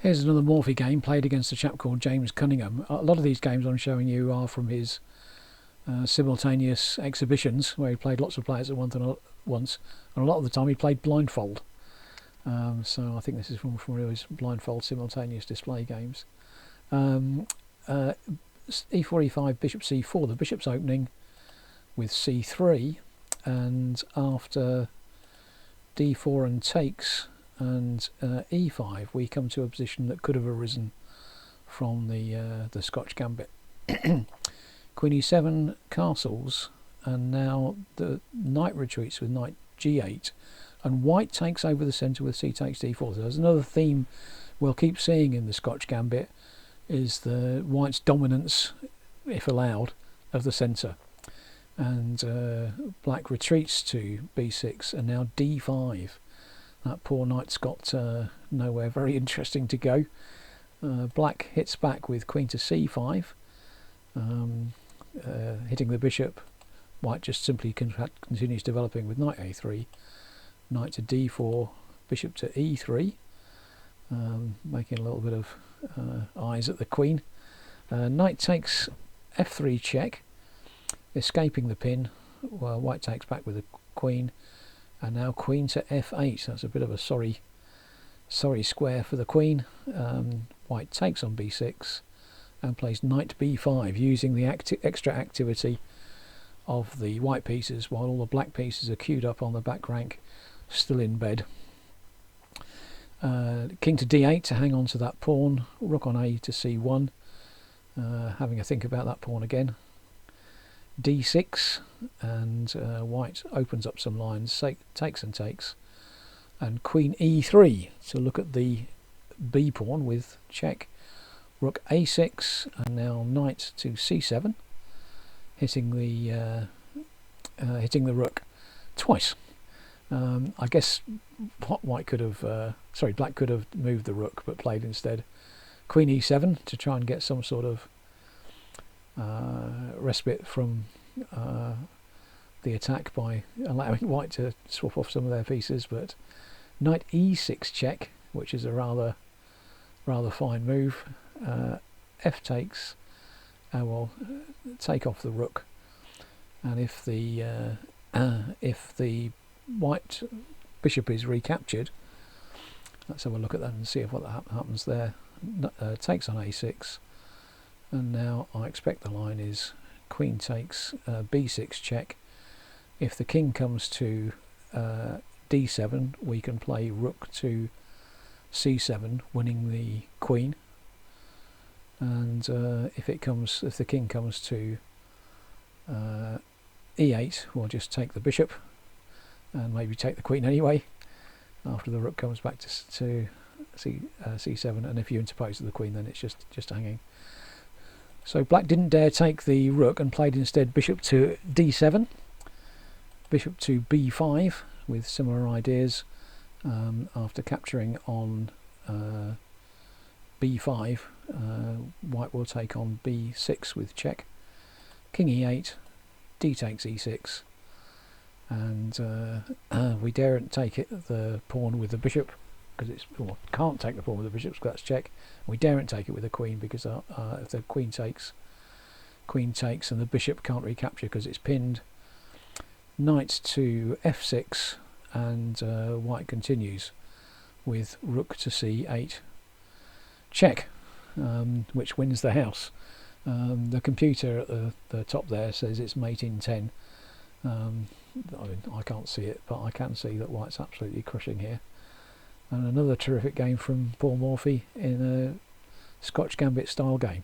Here's another Morphy game played against a chap called James Cunningham. A lot of these games I'm showing you are from his simultaneous exhibitions where he played lots of players at once, and a lot of the time he played blindfold. So I think this is from his blindfold simultaneous display games. E4, E5, bishop C4. The bishop's opening with C3, and after D4 and takes and E5, we come to a position that could have arisen from the Scotch Gambit. Queen E7 castles, and now the knight retreats with knight G8, and white takes over the centre with C takes D4. So there's another theme we'll keep seeing in the Scotch Gambit, is the white's dominance, if allowed, of the centre. And black retreats to B6, and now D5. That poor knight's got nowhere very interesting to go. Black hits back with queen to C5, hitting the bishop. White just simply continues developing with knight A3, knight to D4, bishop to E3, making a little bit of eyes at the queen. Knight takes F3 check, escaping the pin, while white takes back with the queen, and now queen to F8. That's a bit of a sorry square for the queen. White takes on B6 and plays knight B5, using the extra activity of the white pieces while all the black pieces are queued up on the back rank, still in bed. King to D8 to hang on to that pawn, rook on A to C1, having a think about that pawn again. D6, and white opens up some lines, takes and takes, and queen E3 to look at the B pawn with check. Rook A6, and now knight to C7, hitting the rook twice. I guess black could have moved the rook, but played instead queen E7 to try and get some sort of respite from the attack by allowing white to swap off some of their pieces. But knight E6 check, which is a rather fine move. F takes, will take off the rook, and if the white bishop is recaptured, let's have a look at that and see what happens there. Takes on A6, and now I expect the line is queen takes B6 check. If the king comes to D7, we can play rook to C7, winning the queen. And if the king comes to E8, we'll just take the bishop and maybe take the queen anyway after the rook comes back to C7, and if you interpose to the queen, then it's just hanging. So black didn't dare take the rook and played instead bishop to D7, bishop to B5 with similar ideas. After capturing on B5, white will take on B6 with check. King E8, D takes E6, and we daren't take the pawn with the bishop, because can't take the pawn with the bishop because that's check. We daren't take it with the queen, because if the queen takes, and the bishop can't recapture because it's pinned. Knight to F6, and white continues with rook to C8 check, which wins the house. The computer at the top there says it's mate in 10. I can't see it, but I can see that white's absolutely crushing here. And another terrific game from Paul Morphy in a Scotch Gambit style game.